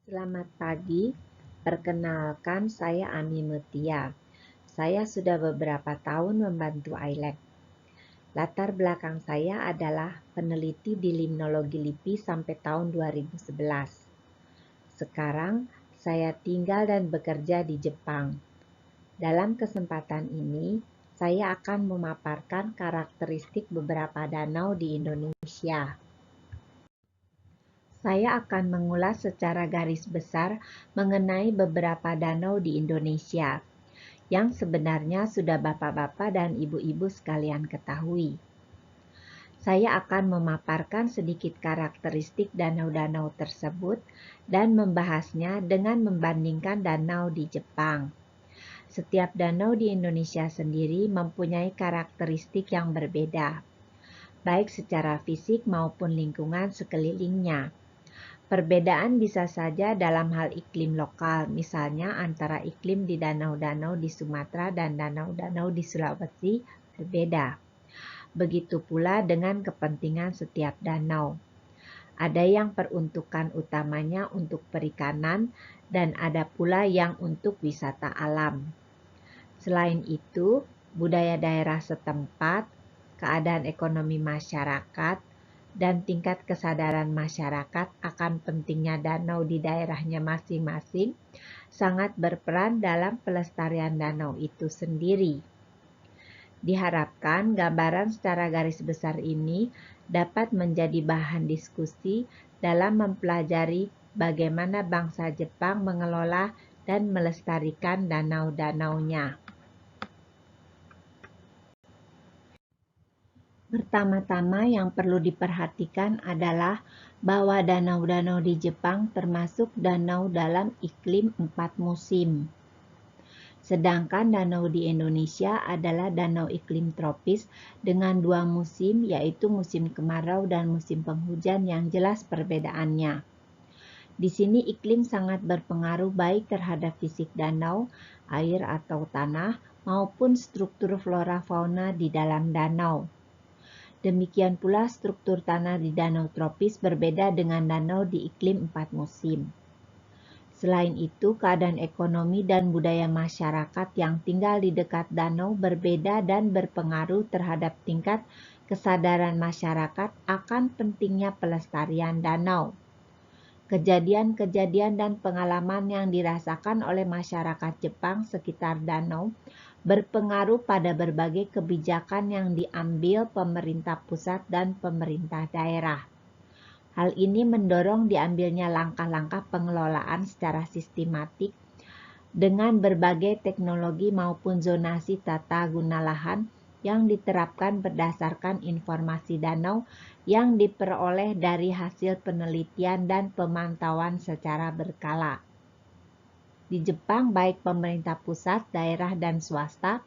Selamat pagi, perkenalkan saya Ami Mutia. Saya sudah beberapa tahun membantu ILAB. Latar belakang saya adalah peneliti di limnologi LIPI sampai tahun 2011. Sekarang saya tinggal dan bekerja di Jepang. Dalam kesempatan ini, saya akan memaparkan karakteristik beberapa danau di Indonesia. Saya akan mengulas secara garis besar mengenai beberapa danau di Indonesia, yang sebenarnya sudah bapak-bapak dan ibu-ibu sekalian ketahui. Saya akan memaparkan sedikit karakteristik danau-danau tersebut dan membahasnya dengan membandingkan danau di Jepang. Setiap danau di Indonesia sendiri mempunyai karakteristik yang berbeda, baik secara fisik maupun lingkungan sekelilingnya. Perbedaan bisa saja dalam hal iklim lokal, misalnya antara iklim di danau-danau di Sumatera dan danau-danau di Sulawesi berbeda. Begitu pula dengan kepentingan setiap danau. Ada yang peruntukan utamanya untuk perikanan dan ada pula yang untuk wisata alam. Selain itu, budaya daerah setempat, keadaan ekonomi masyarakat, dan tingkat kesadaran masyarakat akan pentingnya danau di daerahnya masing-masing sangat berperan dalam pelestarian danau itu sendiri. Diharapkan gambaran secara garis besar ini dapat menjadi bahan diskusi dalam mempelajari bagaimana bangsa Jepang mengelola dan melestarikan danau-danaunya. Pertama-tama yang perlu diperhatikan adalah bahwa danau-danau di Jepang termasuk danau dalam iklim 4 musim. Sedangkan danau di Indonesia adalah danau iklim tropis dengan 2 musim, yaitu musim kemarau dan musim penghujan yang jelas perbedaannya. Di sini iklim sangat berpengaruh baik terhadap fisik danau, air atau tanah, maupun struktur flora fauna di dalam danau. Demikian pula struktur tanah di danau tropis berbeda dengan danau di iklim 4 musim. Selain itu, keadaan ekonomi dan budaya masyarakat yang tinggal di dekat danau berbeda dan berpengaruh terhadap tingkat kesadaran masyarakat akan pentingnya pelestarian danau. Kejadian-kejadian dan pengalaman yang dirasakan oleh masyarakat Jepang sekitar danau berpengaruh pada berbagai kebijakan yang diambil pemerintah pusat dan pemerintah daerah. Hal ini mendorong diambilnya langkah-langkah pengelolaan secara sistematik dengan berbagai teknologi maupun zonasi tata guna lahan yang diterapkan berdasarkan informasi danau yang diperoleh dari hasil penelitian dan pemantauan secara berkala. Di Jepang, baik pemerintah pusat, daerah, dan swasta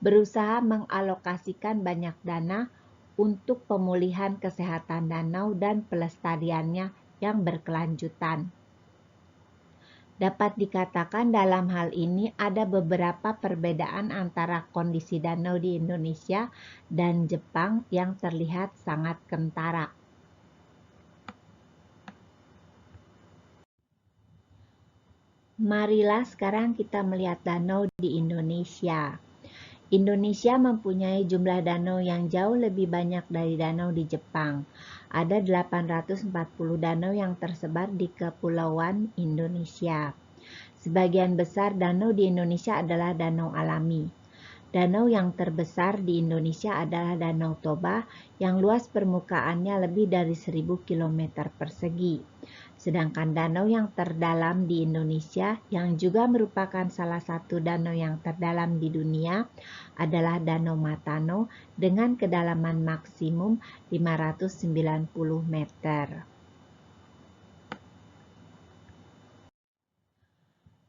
berusaha mengalokasikan banyak dana untuk pemulihan kesehatan danau dan pelestariannya yang berkelanjutan. Dapat dikatakan dalam hal ini ada beberapa perbedaan antara kondisi danau di Indonesia dan Jepang yang terlihat sangat kentara. Marilah sekarang kita melihat danau di Indonesia. Indonesia mempunyai jumlah danau yang jauh lebih banyak dari danau di Jepang. Ada 840 danau yang tersebar di kepulauan Indonesia. Sebagian besar danau di Indonesia adalah danau alami. Danau yang terbesar di Indonesia adalah Danau Toba yang luas permukaannya lebih dari 1000 km persegi. Sedangkan danau yang terdalam di Indonesia yang juga merupakan salah satu danau yang terdalam di dunia adalah Danau Matano dengan kedalaman maksimum 590 meter.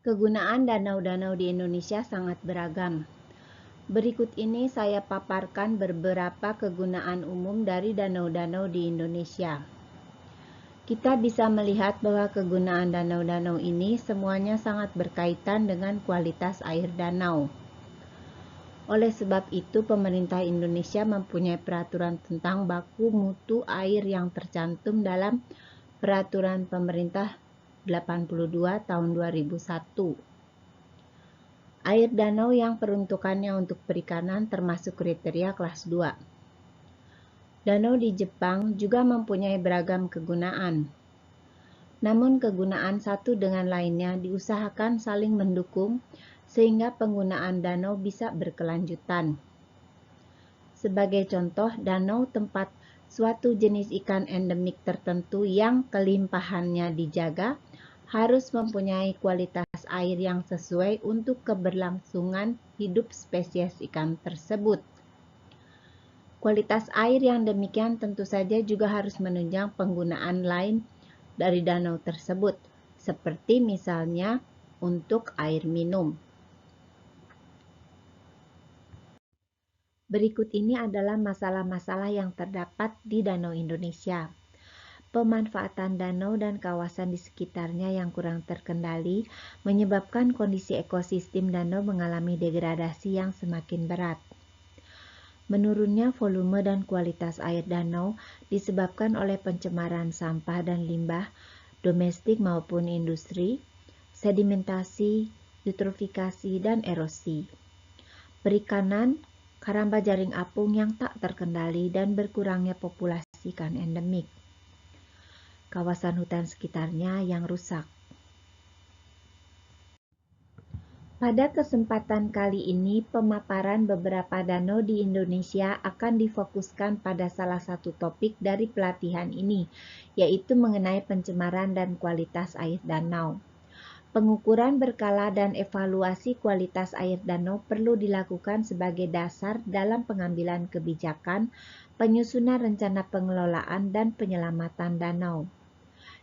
Kegunaan danau-danau di Indonesia sangat beragam. Berikut ini saya paparkan beberapa kegunaan umum dari danau-danau di Indonesia. Kita bisa melihat bahwa kegunaan danau-danau ini semuanya sangat berkaitan dengan kualitas air danau. Oleh sebab itu, pemerintah Indonesia mempunyai peraturan tentang baku mutu air yang tercantum dalam Peraturan Pemerintah 82 tahun 2001. Air danau yang peruntukannya untuk perikanan termasuk kriteria kelas 2. Danau di Jepang juga mempunyai beragam kegunaan. Namun kegunaan satu dengan lainnya diusahakan saling mendukung sehingga penggunaan danau bisa berkelanjutan. Sebagai contoh, danau tempat suatu jenis ikan endemik tertentu yang kelimpahannya dijaga harus mempunyai kualitas air yang sesuai untuk keberlangsungan hidup spesies ikan tersebut. Kualitas air yang demikian tentu saja juga harus menunjang penggunaan lain dari danau tersebut, seperti misalnya untuk air minum. Berikut ini adalah masalah-masalah yang terdapat di Danau Indonesia. Pemanfaatan danau dan kawasan di sekitarnya yang kurang terkendali menyebabkan kondisi ekosistem danau mengalami degradasi yang semakin berat. Menurunnya volume dan kualitas air danau disebabkan oleh pencemaran sampah dan limbah domestik maupun industri, sedimentasi, eutrofikasi, dan erosi. Perikanan, karamba jaring apung yang tak terkendali dan berkurangnya populasi ikan endemik. Kawasan hutan sekitarnya yang rusak. Pada kesempatan kali ini, pemaparan beberapa danau di Indonesia akan difokuskan pada salah satu topik dari pelatihan ini, yaitu mengenai pencemaran dan kualitas air danau. Pengukuran berkala dan evaluasi kualitas air danau perlu dilakukan sebagai dasar dalam pengambilan kebijakan, penyusunan rencana pengelolaan, dan penyelamatan danau.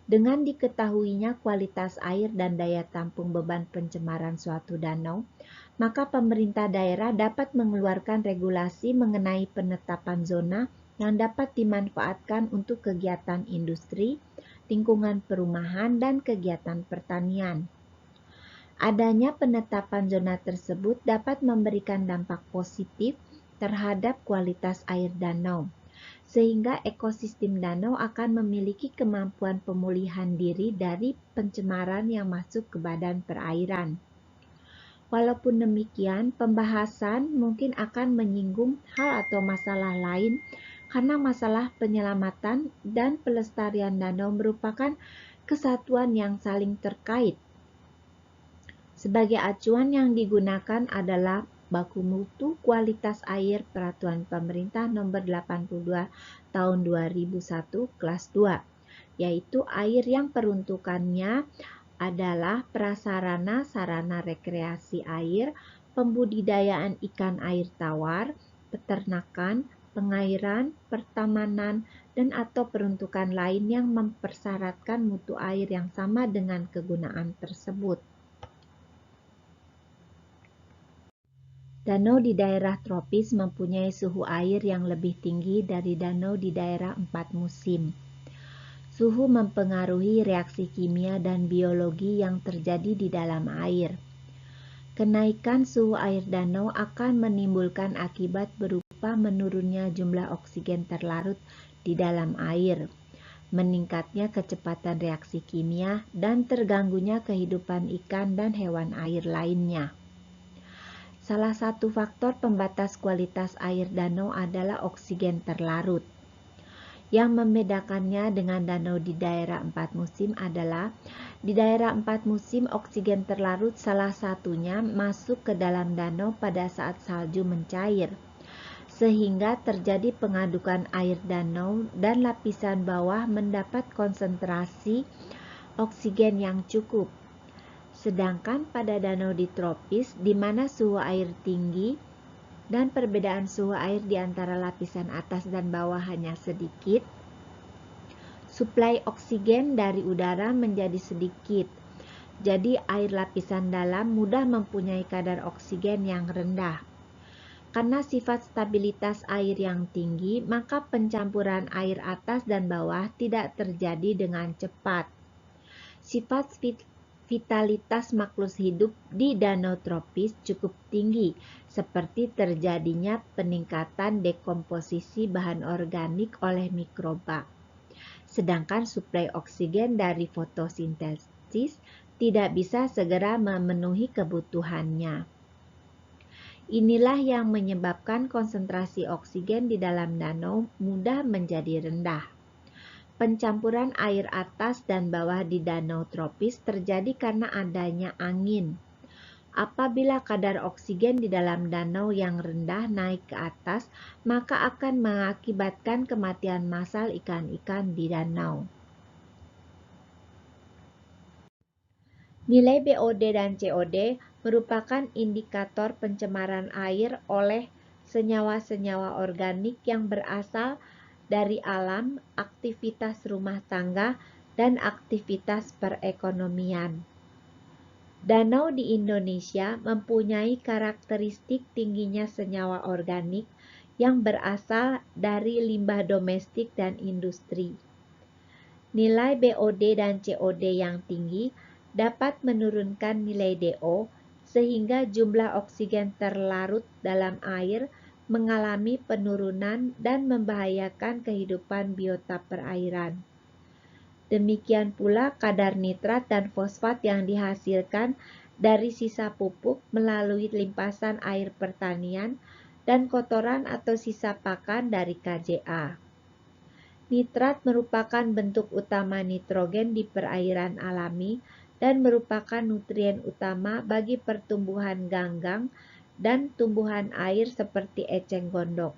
Dengan diketahuinya kualitas air dan daya tampung beban pencemaran suatu danau, maka pemerintah daerah dapat mengeluarkan regulasi mengenai penetapan zona yang dapat dimanfaatkan untuk kegiatan industri, lingkungan perumahan, dan kegiatan pertanian. Adanya penetapan zona tersebut dapat memberikan dampak positif terhadap kualitas air danau, sehingga ekosistem danau akan memiliki kemampuan pemulihan diri dari pencemaran yang masuk ke badan perairan. Walaupun demikian, pembahasan mungkin akan menyinggung hal atau masalah lain karena masalah penyelamatan dan pelestarian danau merupakan kesatuan yang saling terkait. Sebagai acuan yang digunakan adalah Baku Mutu Kualitas Air Peraturan Pemerintah Nomor 82 Tahun 2001 Kelas 2, yaitu air yang peruntukannya adalah prasarana sarana rekreasi air, pembudidayaan ikan air tawar, peternakan, pengairan, pertamanan, dan atau peruntukan lain yang mempersyaratkan mutu air yang sama dengan kegunaan tersebut. Danau di daerah tropis mempunyai suhu air yang lebih tinggi dari danau di daerah 4 musim. Suhu mempengaruhi reaksi kimia dan biologi yang terjadi di dalam air. Kenaikan suhu air danau akan menimbulkan akibat berupa menurunnya jumlah oksigen terlarut di dalam air, meningkatnya kecepatan reaksi kimia, dan terganggunya kehidupan ikan dan hewan air lainnya. Salah satu faktor pembatas kualitas air danau adalah oksigen terlarut. Yang membedakannya dengan danau di daerah 4 musim adalah di daerah 4 musim oksigen terlarut salah satunya masuk ke dalam danau pada saat salju mencair, sehingga terjadi pengadukan air danau dan lapisan bawah mendapat konsentrasi oksigen yang cukup. Sedangkan pada danau di tropis, di mana suhu air tinggi dan perbedaan suhu air di antara lapisan atas dan bawah hanya sedikit, suplai oksigen dari udara menjadi sedikit. Jadi air lapisan dalam mudah mempunyai kadar oksigen yang rendah. Karena sifat stabilitas air yang tinggi, maka pencampuran air atas dan bawah tidak terjadi dengan cepat. Sifat vitalitas makhluk hidup di danau tropis cukup tinggi, seperti terjadinya peningkatan dekomposisi bahan organik oleh mikroba. Sedangkan suplai oksigen dari Prancis tidak bisa segera memenuhi kebutuhannya. Inilah yang menyebabkan konsentrasi oksigen di dalam danau mudah menjadi rendah. Pencampuran air atas dan bawah di danau tropis terjadi karena adanya angin. Apabila kadar oksigen di dalam danau yang rendah naik ke atas, maka akan mengakibatkan kematian massal ikan-ikan di danau. Nilai BOD dan COD merupakan indikator pencemaran air oleh senyawa-senyawa organik yang berasal dari alam, aktivitas rumah tangga, dan aktivitas perekonomian. Danau di Indonesia mempunyai karakteristik tingginya senyawa organik yang berasal dari limbah domestik dan industri. Nilai BOD dan COD yang tinggi dapat menurunkan nilai DO sehingga jumlah oksigen terlarut dalam air mengalami penurunan dan membahayakan kehidupan biota perairan. Demikian pula kadar nitrat dan fosfat yang dihasilkan dari sisa pupuk melalui limpasan air pertanian dan kotoran atau sisa pakan dari KJA. Nitrat merupakan bentuk utama nitrogen di perairan alami dan merupakan nutrien utama bagi pertumbuhan ganggang dan tumbuhan air seperti eceng gondok.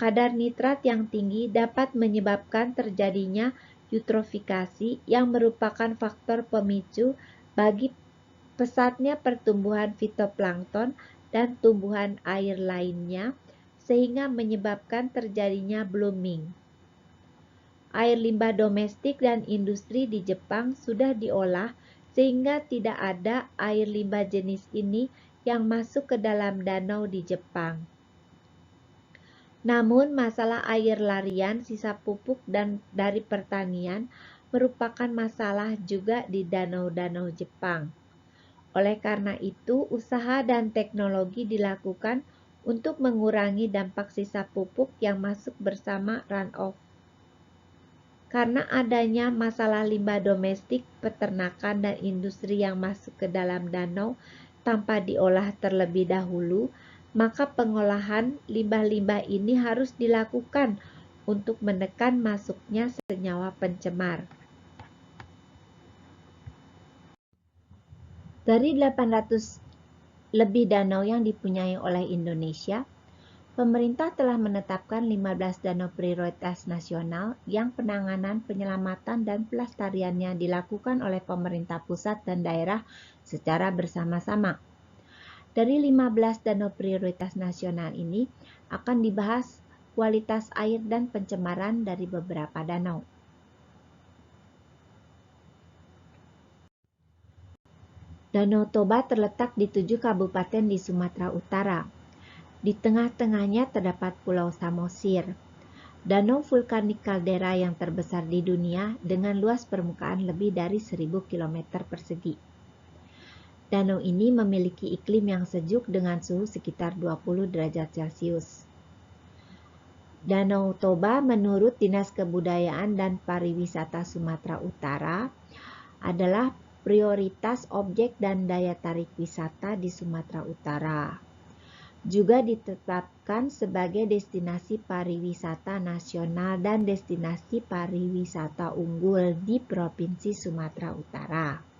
Kadar nitrat yang tinggi dapat menyebabkan terjadinya eutrofikasi yang merupakan faktor pemicu bagi pesatnya pertumbuhan fitoplankton dan tumbuhan air lainnya sehingga menyebabkan terjadinya blooming. Air limbah domestik dan industri di Jepang sudah diolah sehingga tidak ada air limbah jenis ini yang masuk ke dalam danau di Jepang. Namun masalah air larian, sisa pupuk dan dari pertanian merupakan masalah juga di danau-danau Jepang. Oleh karena itu, usaha dan teknologi dilakukan untuk mengurangi dampak sisa pupuk yang masuk bersama runoff. Karena adanya masalah limbah domestik, peternakan, dan industri yang masuk ke dalam danau tanpa diolah terlebih dahulu, maka pengolahan limbah-limbah ini harus dilakukan untuk menekan masuknya senyawa pencemar. Dari 800 lebih danau yang dipunyai oleh Indonesia, pemerintah telah menetapkan 15 danau prioritas nasional yang penanganan, penyelamatan, dan pelestariannya dilakukan oleh pemerintah pusat dan daerah secara bersama-sama. Dari 15 danau prioritas nasional ini akan dibahas kualitas air dan pencemaran dari beberapa danau. Danau Toba terletak di 7 kabupaten di Sumatera Utara. Di tengah-tengahnya terdapat Pulau Samosir, danau vulkanik kaldera yang terbesar di dunia dengan luas permukaan lebih dari 1000 km persegi. Danau ini memiliki iklim yang sejuk dengan suhu sekitar 20 derajat Celcius. Danau Toba menurut Dinas Kebudayaan dan Pariwisata Sumatera Utara adalah prioritas objek dan daya tarik wisata di Sumatera Utara. Juga ditetapkan sebagai destinasi pariwisata nasional dan destinasi pariwisata unggul di Provinsi Sumatera Utara.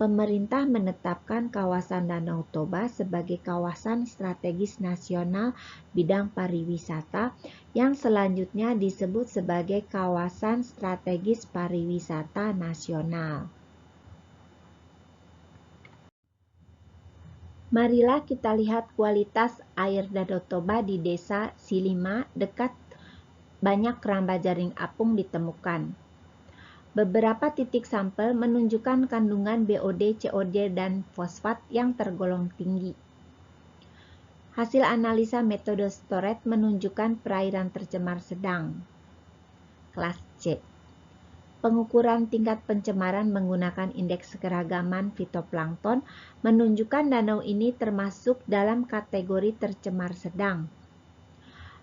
Pemerintah menetapkan kawasan Danau Toba sebagai kawasan strategis nasional bidang pariwisata yang selanjutnya disebut sebagai kawasan strategis pariwisata nasional. Marilah kita lihat kualitas air Danau Toba di Desa Silima dekat banyak keramba jaring apung ditemukan. Beberapa titik sampel menunjukkan kandungan BOD, COD, dan fosfat yang tergolong tinggi. Hasil analisa metode Storet menunjukkan perairan tercemar sedang, kelas C. Pengukuran tingkat pencemaran menggunakan indeks keragaman fitoplankton menunjukkan danau ini termasuk dalam kategori tercemar sedang.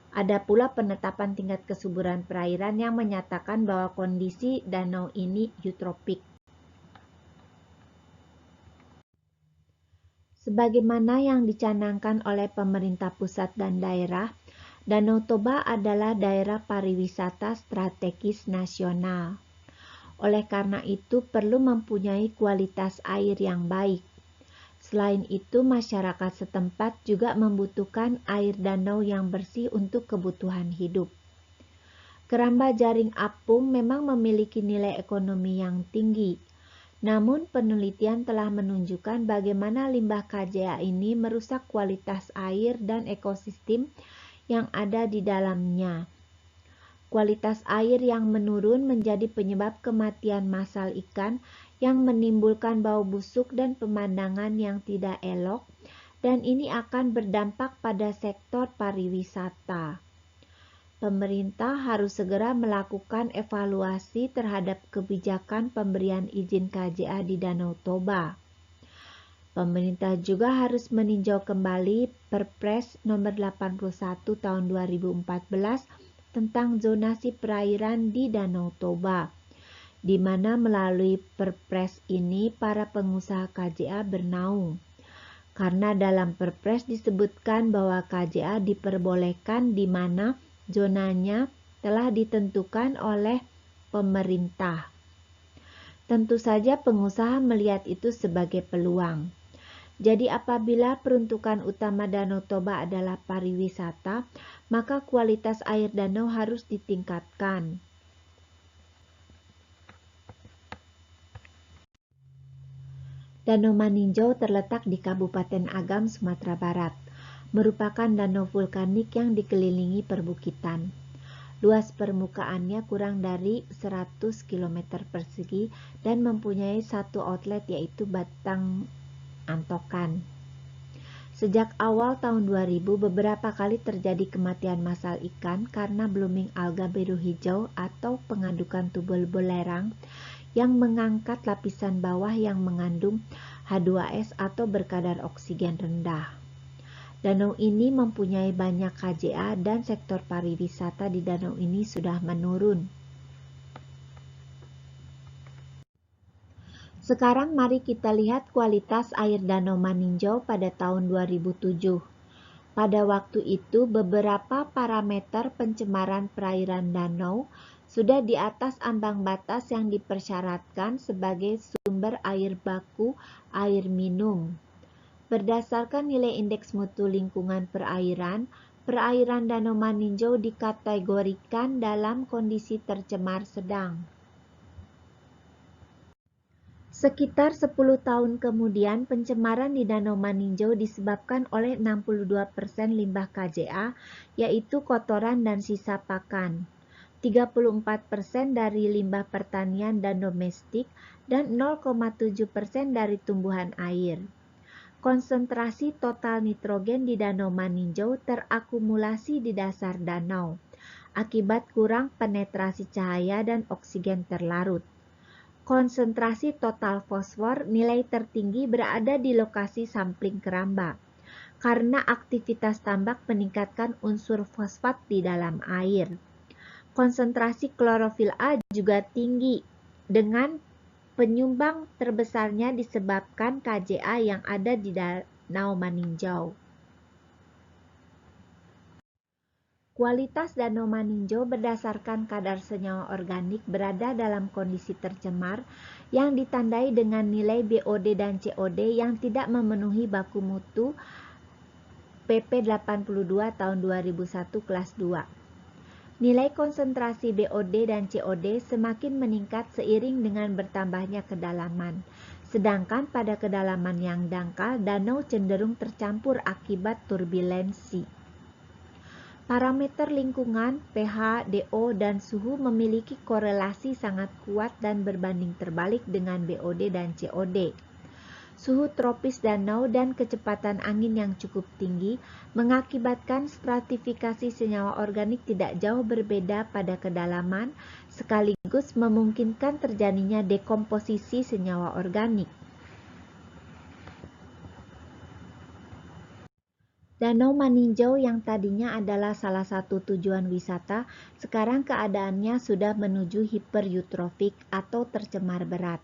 Ada pula penetapan tingkat kesuburan perairan yang menyatakan bahwa kondisi danau ini eutropik. Sebagaimana yang dicanangkan oleh pemerintah pusat dan daerah, Danau Toba adalah daerah pariwisata strategis nasional. Oleh karena itu, perlu mempunyai kualitas air yang baik. Selain itu, masyarakat setempat juga membutuhkan air danau yang bersih untuk kebutuhan hidup. Keramba jaring apung memang memiliki nilai ekonomi yang tinggi. Namun, penelitian telah menunjukkan bagaimana limbah KJA ini merusak kualitas air dan ekosistem yang ada di dalamnya. Kualitas air yang menurun menjadi penyebab kematian massal ikan yang menimbulkan bau busuk dan pemandangan yang tidak elok, dan ini akan berdampak pada sektor pariwisata. Pemerintah harus segera melakukan evaluasi terhadap kebijakan pemberian izin KJA di Danau Toba. Pemerintah juga harus meninjau kembali Perpres nomor 81 tahun 2014 tentang zonasi perairan di Danau Toba, di mana melalui Perpres ini para pengusaha KJA bernaung. Karena dalam Perpres disebutkan bahwa KJA diperbolehkan di mana zonanya telah ditentukan oleh pemerintah. Tentu saja pengusaha melihat itu sebagai peluang. Jadi apabila peruntukan utama Danau Toba adalah pariwisata, maka kualitas air danau harus ditingkatkan. Danau Maninjau terletak di Kabupaten Agam, Sumatera Barat. Merupakan danau vulkanik yang dikelilingi perbukitan. Luas permukaannya kurang dari 100 km persegi dan mempunyai satu outlet yaitu Batang Antokan. Sejak awal tahun 2000 beberapa kali terjadi kematian massal ikan karena blooming alga biru hijau atau pengadukan tubul belerang yang mengangkat lapisan bawah yang mengandung H2S atau berkadar oksigen rendah. Danau ini mempunyai banyak KJA dan sektor pariwisata di danau ini sudah menurun. Sekarang mari kita lihat kualitas air Danau Maninjau pada tahun 2007. Pada waktu itu beberapa parameter pencemaran perairan danau sudah di atas ambang batas yang dipersyaratkan sebagai sumber air baku air minum. Berdasarkan nilai indeks mutu lingkungan perairan, perairan Danau Maninjau dikategorikan dalam kondisi tercemar sedang. Sekitar 10 tahun kemudian, pencemaran di Danau Maninjau disebabkan oleh 62% limbah KJA, yaitu kotoran dan sisa pakan, 34% dari limbah pertanian dan domestik, dan 0,7% dari tumbuhan air. Konsentrasi total nitrogen di Danau Maninjau terakumulasi di dasar danau akibat kurang penetrasi cahaya dan oksigen terlarut. Konsentrasi total fosfor nilai tertinggi berada di lokasi sampling keramba, karena aktivitas tambak meningkatkan unsur fosfat di dalam air. Konsentrasi klorofil A juga tinggi, dengan penyumbang terbesarnya disebabkan KJA yang ada di Danau Maninjau. Kualitas Danau Maninjau berdasarkan kadar senyawa organik berada dalam kondisi tercemar yang ditandai dengan nilai BOD dan COD yang tidak memenuhi baku mutu PP 82 tahun 2001 kelas 2. Nilai konsentrasi BOD dan COD semakin meningkat seiring dengan bertambahnya kedalaman. Sedangkan pada kedalaman yang dangkal, danau cenderung tercampur akibat turbulensi. Parameter lingkungan, pH, DO, dan suhu memiliki korelasi sangat kuat dan berbanding terbalik dengan BOD dan COD. Suhu tropis danau dan kecepatan angin yang cukup tinggi mengakibatkan stratifikasi senyawa organik tidak jauh berbeda pada kedalaman, sekaligus memungkinkan terjadinya dekomposisi senyawa organik. Danau Maninjau yang tadinya adalah salah satu tujuan wisata, sekarang keadaannya sudah menuju hipereutropik atau tercemar berat.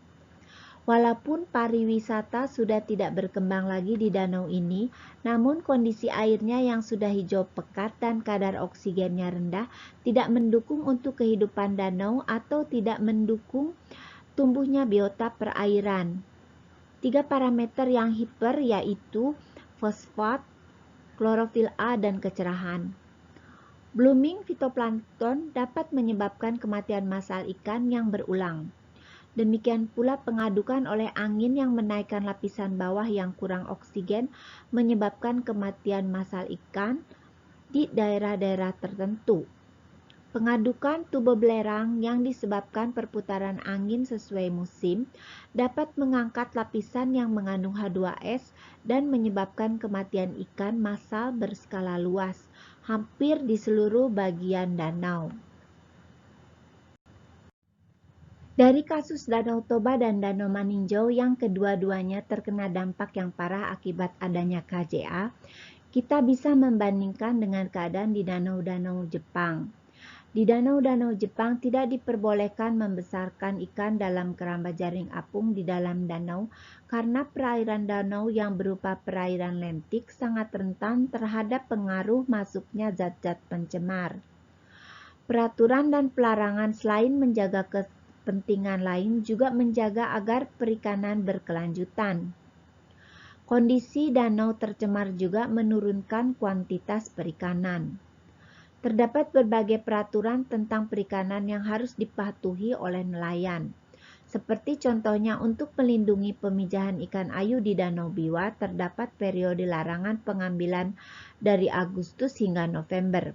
Walaupun pariwisata sudah tidak berkembang lagi di danau ini, namun kondisi airnya yang sudah hijau pekat dan kadar oksigennya rendah tidak mendukung untuk kehidupan danau atau tidak mendukung tumbuhnya biota perairan. 3 parameter yang hiper yaitu fosfat, klorofil A, dan kecerahan. Blooming fitoplankton dapat menyebabkan kematian massal ikan yang berulang. Demikian pula pengadukan oleh angin yang menaikkan lapisan bawah yang kurang oksigen menyebabkan kematian massal ikan di daerah-daerah tertentu. Pengadukan tuba belerang yang disebabkan perputaran angin sesuai musim dapat mengangkat lapisan yang mengandung H2S dan menyebabkan kematian ikan massal berskala luas hampir di seluruh bagian danau. Dari kasus Danau Toba dan Danau Maninjau yang kedua-duanya terkena dampak yang parah akibat adanya KJA, kita bisa membandingkan dengan keadaan di danau-danau Jepang. Di danau-danau Jepang tidak diperbolehkan membesarkan ikan dalam keramba jaring apung di dalam danau karena perairan danau yang berupa perairan lentik sangat rentan terhadap pengaruh masuknya zat-zat pencemar. Peraturan dan pelarangan selain menjaga kepentingan lain juga menjaga agar perikanan berkelanjutan. Kondisi danau tercemar juga menurunkan kuantitas perikanan. Terdapat berbagai peraturan tentang perikanan yang harus dipatuhi oleh nelayan. Seperti contohnya untuk melindungi pemijahan ikan ayu di Danau Biwa terdapat periode larangan pengambilan dari Agustus hingga November.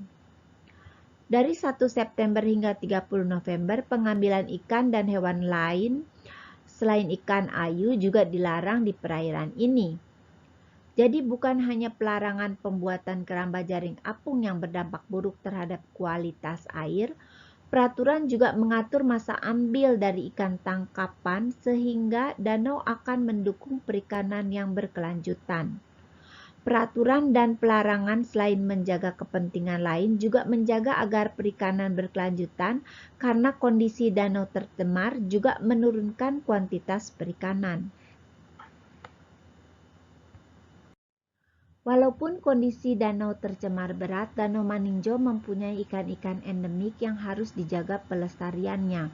Dari 1 September hingga 30 November, pengambilan ikan dan hewan lain selain ikan ayu juga dilarang di perairan ini. Jadi bukan hanya pelarangan pembuatan keramba jaring apung yang berdampak buruk terhadap kualitas air, peraturan juga mengatur masa ambil dari ikan tangkapan sehingga danau akan mendukung perikanan yang berkelanjutan. Peraturan dan pelarangan selain menjaga kepentingan lain juga menjaga agar perikanan berkelanjutan karena kondisi danau tercemar juga menurunkan kuantitas perikanan. Walaupun kondisi danau tercemar berat, Danau Maninjau mempunyai ikan-ikan endemik yang harus dijaga pelestariannya.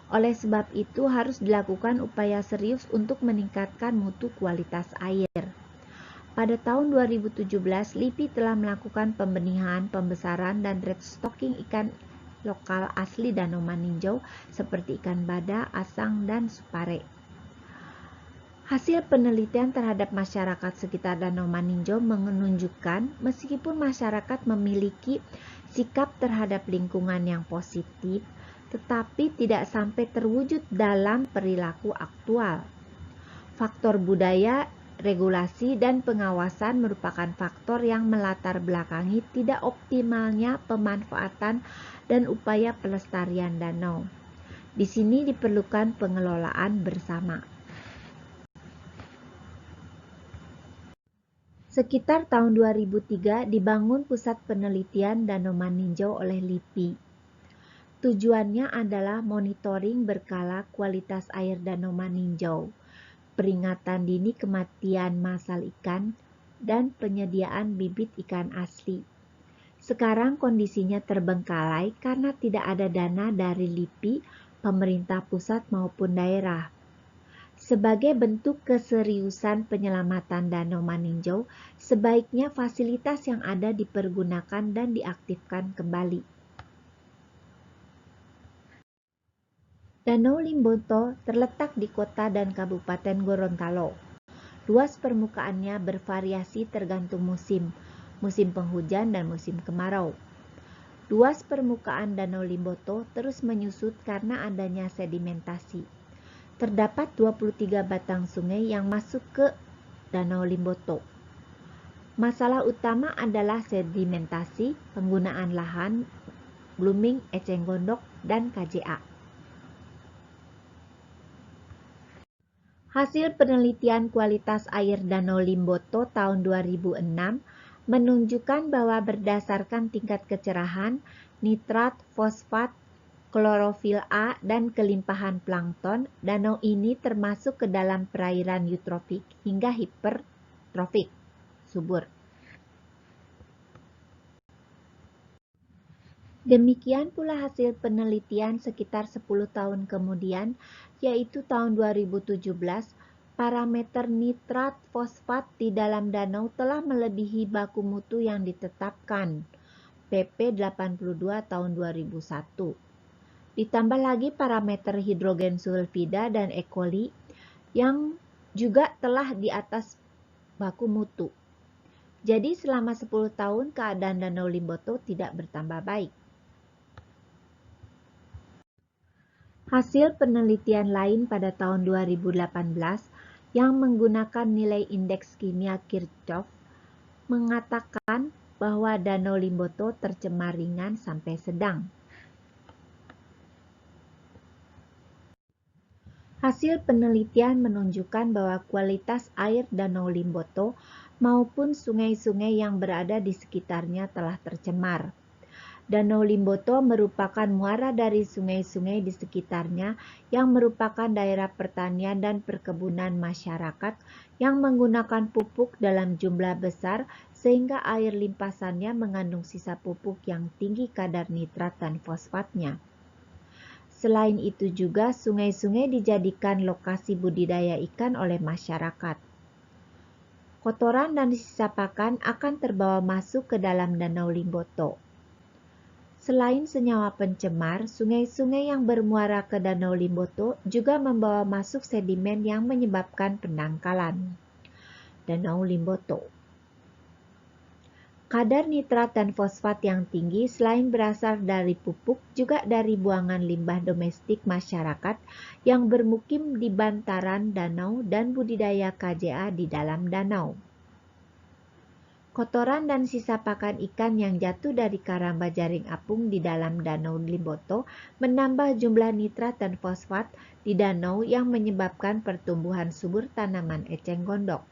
Oleh sebab itu, harus dilakukan upaya serius untuk meningkatkan mutu kualitas air. Pada tahun 2017, LIPI telah melakukan pembenihan, pembesaran, dan restocking ikan lokal asli Danau Maninjau seperti ikan bada, asang, dan supare. Hasil penelitian terhadap masyarakat sekitar Danau Maninjau menunjukkan meskipun masyarakat memiliki sikap terhadap lingkungan yang positif, tetapi tidak sampai terwujud dalam perilaku aktual. Faktor budaya, regulasi, dan pengawasan merupakan faktor yang melatar belakangi tidak optimalnya pemanfaatan dan upaya pelestarian danau. Di sini diperlukan pengelolaan bersama. Sekitar tahun 2003 dibangun Pusat Penelitian Danau Maninjau oleh LIPI. Tujuannya adalah monitoring berkala kualitas air Danau Maninjau, peringatan dini kematian massal ikan, dan penyediaan bibit ikan asli. Sekarang kondisinya terbengkalai karena tidak ada dana dari LIPI, pemerintah pusat maupun daerah. Sebagai bentuk keseriusan penyelamatan Danau Maninjau, sebaiknya fasilitas yang ada dipergunakan dan diaktifkan kembali. Danau Limboto terletak di kota dan Kabupaten Gorontalo. Luas permukaannya bervariasi tergantung musim penghujan dan musim kemarau. Luas permukaan Danau Limboto terus menyusut karena adanya sedimentasi. Terdapat 23 batang sungai yang masuk ke Danau Limboto. Masalah utama adalah sedimentasi, penggunaan lahan, blooming, eceng gondok, dan KJA. Hasil penelitian kualitas air Danau Limboto tahun 2006 menunjukkan bahwa berdasarkan tingkat kecerahan, nitrat, fosfat, klorofil A, dan kelimpahan plankton, danau ini termasuk ke dalam perairan eutrofik hingga hipertrofik, subur. Demikian pula hasil penelitian sekitar 10 tahun kemudian, yaitu tahun 2017, parameter nitrat fosfat di dalam danau telah melebihi baku mutu yang ditetapkan, PP 82 tahun 2001. Ditambah lagi parameter hidrogen sulfida dan E. coli yang juga telah di atas baku mutu. Jadi selama 10 tahun keadaan Danau Limboto tidak bertambah baik. Hasil penelitian lain pada tahun 2018 yang menggunakan nilai indeks kimia Kirchhoff mengatakan bahwa Danau Limboto tercemar ringan sampai sedang. Hasil penelitian menunjukkan bahwa kualitas air Danau Limboto maupun sungai-sungai yang berada di sekitarnya telah tercemar. Danau Limboto merupakan muara dari sungai-sungai di sekitarnya yang merupakan daerah pertanian dan perkebunan masyarakat yang menggunakan pupuk dalam jumlah besar sehingga air limpasannya mengandung sisa pupuk yang tinggi kadar nitrat dan fosfatnya. Selain itu juga sungai-sungai dijadikan lokasi budidaya ikan oleh masyarakat. Kotoran dan sisa pakan akan terbawa masuk ke dalam Danau Limboto. Selain senyawa pencemar, sungai-sungai yang bermuara ke Danau Limboto juga membawa masuk sedimen yang menyebabkan pendangkalan. Danau Limboto. Kadar nitrat dan fosfat yang tinggi selain berasal dari pupuk, juga dari buangan limbah domestik masyarakat yang bermukim di bantaran danau dan budidaya KJA di dalam danau. Kotoran dan sisa pakan ikan yang jatuh dari karamba jaring apung di dalam Danau Limboto menambah jumlah nitrat dan fosfat di danau yang menyebabkan pertumbuhan subur tanaman eceng gondok.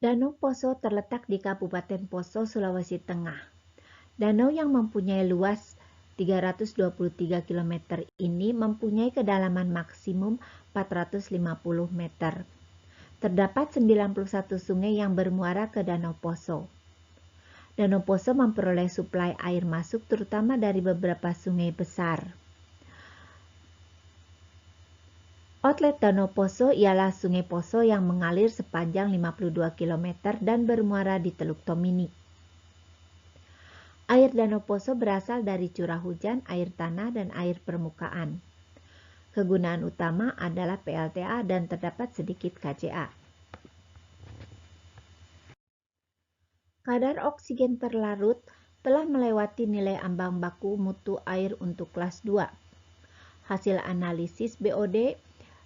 Danau Poso terletak di Kabupaten Poso, Sulawesi Tengah. Danau yang mempunyai luas 323 km ini mempunyai kedalaman maksimum 450 meter. Terdapat 91 sungai yang bermuara ke Danau Poso. Danau Poso memperoleh suplai air masuk terutama dari beberapa sungai besar. Outlet Danau Poso ialah Sungai Poso yang mengalir sepanjang 52 km dan bermuara di Teluk Tomini. Air Danau Poso berasal dari curah hujan, air tanah, dan air permukaan. Kegunaan utama adalah PLTA dan terdapat sedikit KCA. Kadar oksigen terlarut telah melewati nilai ambang baku mutu air untuk kelas 2. Hasil analisis BOD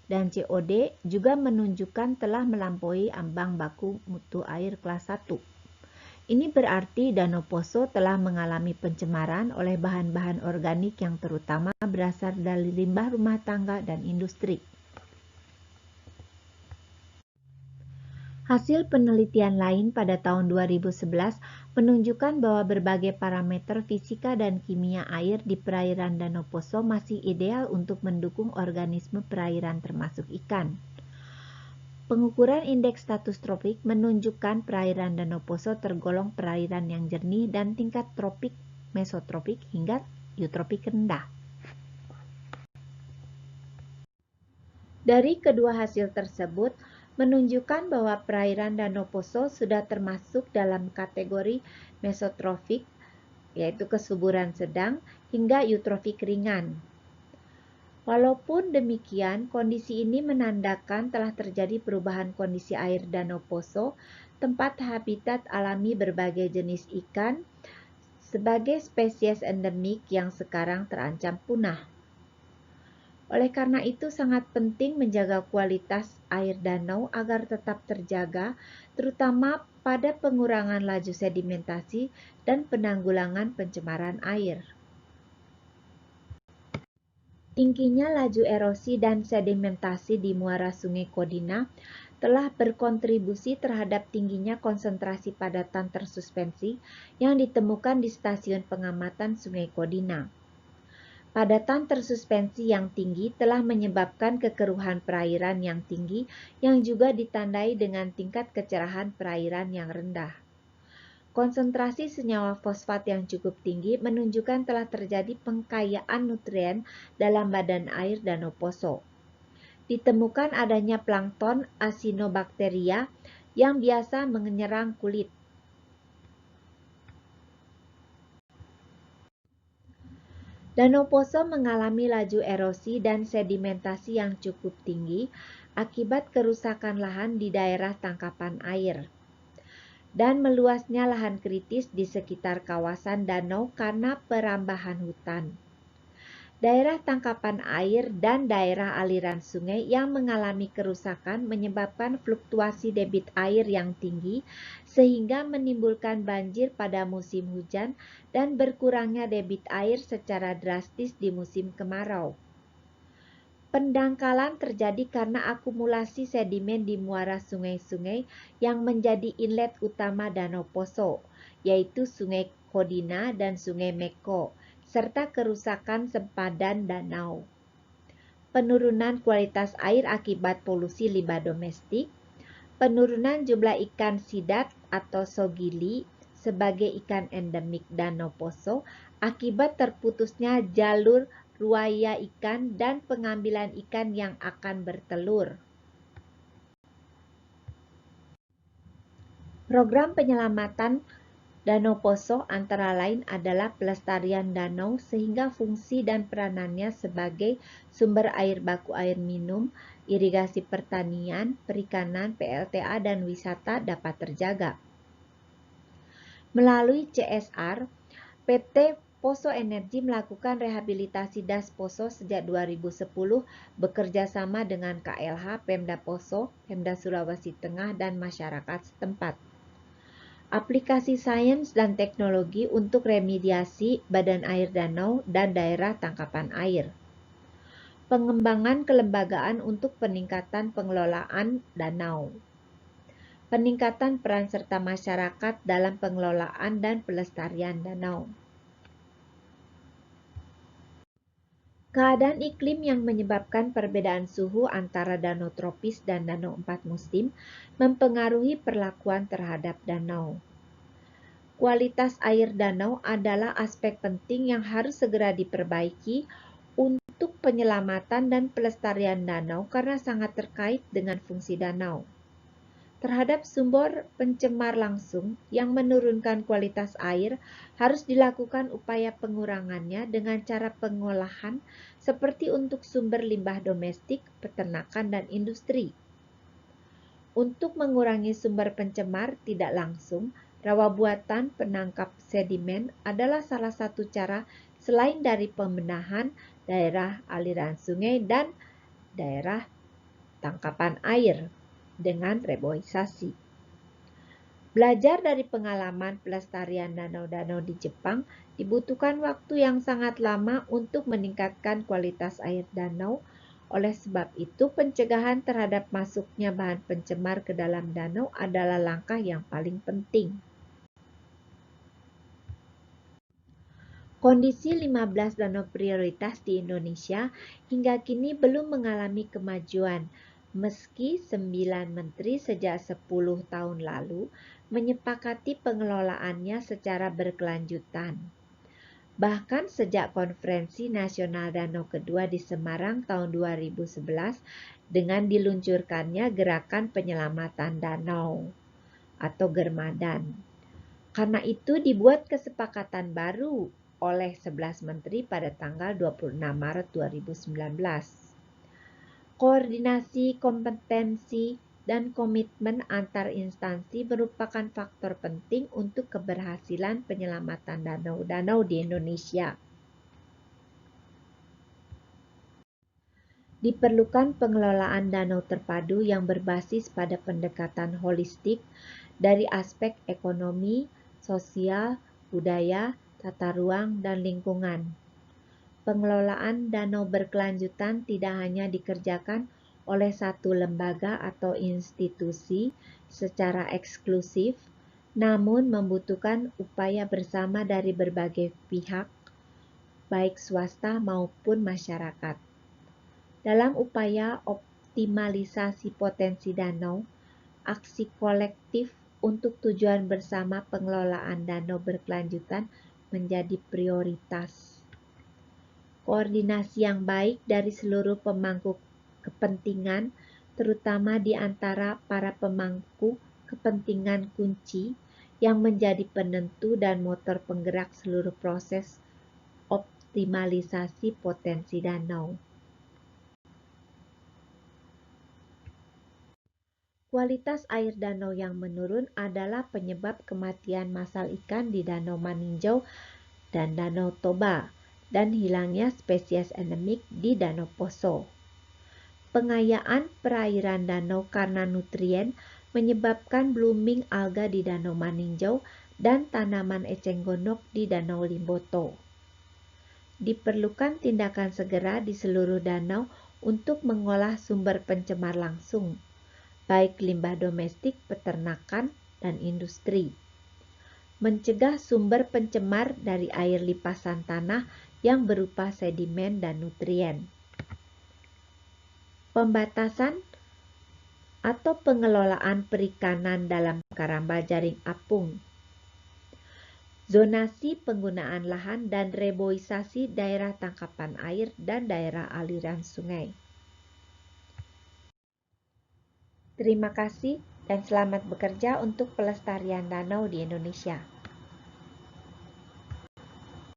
dan COD juga menunjukkan telah melampaui ambang baku mutu air kelas 1. Ini berarti Danau Poso telah mengalami pencemaran oleh bahan-bahan organik yang terutama berasal dari limbah rumah tangga dan industri. Hasil penelitian lain pada tahun 2011 menunjukkan bahwa berbagai parameter fisika dan kimia air di perairan Danau Poso masih ideal untuk mendukung organisme perairan termasuk ikan. Pengukuran indeks status tropik menunjukkan perairan Danau Poso tergolong perairan yang jernih dan tingkat tropik, mesotropik hingga eutropik rendah. Dari kedua hasil tersebut menunjukkan bahwa perairan Danau Poso sudah termasuk dalam kategori mesotrofik, yaitu kesuburan sedang, hingga eutrofik ringan. Walaupun demikian, kondisi ini menandakan telah terjadi perubahan kondisi air Danau Poso, tempat habitat alami berbagai jenis ikan, sebagai spesies endemik yang sekarang terancam punah. Oleh karena itu sangat penting menjaga kualitas air danau agar tetap terjaga, terutama pada pengurangan laju sedimentasi dan penanggulangan pencemaran air. Tingginya laju erosi dan sedimentasi di muara Sungai Kodina telah berkontribusi terhadap tingginya konsentrasi padatan tersuspensi yang ditemukan di stasiun pengamatan Sungai Kodina. Padatan tersuspensi yang tinggi telah menyebabkan kekeruhan perairan yang tinggi yang juga ditandai dengan tingkat kecerahan perairan yang rendah. Konsentrasi senyawa fosfat yang cukup tinggi menunjukkan telah terjadi pengkayaan nutrien dalam badan air Danau Poso. Ditemukan adanya plankton Acinetobacteria yang biasa menyerang kulit. Danau Poso mengalami laju erosi dan sedimentasi yang cukup tinggi akibat kerusakan lahan di daerah tangkapan air dan meluasnya lahan kritis di sekitar kawasan danau karena perambahan hutan. Daerah tangkapan air dan daerah aliran sungai yang mengalami kerusakan menyebabkan fluktuasi debit air yang tinggi sehingga menimbulkan banjir pada musim hujan dan berkurangnya debit air secara drastis di musim kemarau. Pendangkalan terjadi karena akumulasi sedimen di muara sungai-sungai yang menjadi inlet utama Danau Poso, yaitu Sungai Kodina dan Sungai Meko, serta kerusakan sempadan danau. Penurunan kualitas air akibat polusi limbah domestik, penurunan jumlah ikan sidat atau sogili sebagai ikan endemik Danau Poso akibat terputusnya jalur ruaya ikan dan pengambilan ikan yang akan bertelur. Program penyelamatan Danau Poso antara lain adalah pelestarian danau sehingga fungsi dan peranannya sebagai sumber air baku air minum, irigasi pertanian, perikanan, PLTA, dan wisata dapat terjaga. Melalui CSR, PT Poso Energi melakukan rehabilitasi das Poso sejak 2010 bekerja sama dengan KLH, Pemda Poso, Pemda Sulawesi Tengah, dan masyarakat setempat. Aplikasi sains dan teknologi untuk remediasi badan air danau dan daerah tangkapan air. Pengembangan kelembagaan untuk peningkatan pengelolaan danau. Peningkatan peran serta masyarakat dalam pengelolaan dan pelestarian danau. Keadaan iklim yang menyebabkan perbedaan suhu antara danau tropis dan danau empat musim mempengaruhi perlakuan terhadap danau. Kualitas air danau adalah aspek penting yang harus segera diperbaiki untuk penyelamatan dan pelestarian danau karena sangat terkait dengan fungsi danau. Terhadap sumber pencemar langsung yang menurunkan kualitas air harus dilakukan upaya pengurangannya dengan cara pengolahan seperti untuk sumber limbah domestik, peternakan, dan industri. Untuk mengurangi sumber pencemar tidak langsung, rawa buatan penangkap sedimen adalah salah satu cara selain dari pembenahan daerah aliran sungai dan daerah tangkapan air dengan reboisasi. Belajar dari pengalaman pelestarian danau-danau di Jepang, dibutuhkan waktu yang sangat lama untuk meningkatkan kualitas air danau. Oleh sebab itu, pencegahan terhadap masuknya bahan pencemar ke dalam danau adalah langkah yang paling penting. Kondisi 15 danau prioritas di Indonesia hingga kini belum mengalami kemajuan, meski 9 menteri sejak 10 tahun lalu menyepakati pengelolaannya secara berkelanjutan. Bahkan sejak Konferensi Nasional Danau kedua di Semarang tahun 2011 dengan diluncurkannya Gerakan Penyelamatan Danau atau Germadan. Karena itu dibuat kesepakatan baru oleh 11 menteri pada tanggal 26 Maret 2019. Koordinasi, kompetensi, dan komitmen antar instansi merupakan faktor penting untuk keberhasilan penyelamatan danau-danau di Indonesia. Diperlukan pengelolaan danau terpadu yang berbasis pada pendekatan holistik dari aspek ekonomi, sosial, budaya, tata ruang, dan lingkungan. Pengelolaan danau berkelanjutan tidak hanya dikerjakan oleh satu lembaga atau institusi secara eksklusif, namun membutuhkan upaya bersama dari berbagai pihak, baik swasta maupun masyarakat. Dalam upaya optimalisasi potensi danau, aksi kolektif untuk tujuan bersama pengelolaan danau berkelanjutan menjadi prioritas. Koordinasi yang baik dari seluruh pemangku kepentingan, terutama di antara para pemangku kepentingan kunci yang menjadi penentu dan motor penggerak seluruh proses optimalisasi potensi danau. Kualitas air danau yang menurun adalah penyebab kematian massal ikan di Danau Maninjau dan Danau Toba, dan hilangnya spesies endemik di Danau Poso. Pengayaan perairan danau karena nutrien menyebabkan blooming alga di Danau Maninjau dan tanaman eceng gondok di Danau Limboto. Diperlukan tindakan segera di seluruh danau untuk mengolah sumber pencemar langsung, baik limbah domestik, peternakan, dan industri. Mencegah sumber pencemar dari air limpasan tanah yang berupa sedimen dan nutrien. Pembatasan atau pengelolaan perikanan dalam keramba jaring apung. Zonasi penggunaan lahan dan reboisasi daerah tangkapan air dan daerah aliran sungai. Terima kasih dan selamat bekerja untuk pelestarian danau di Indonesia.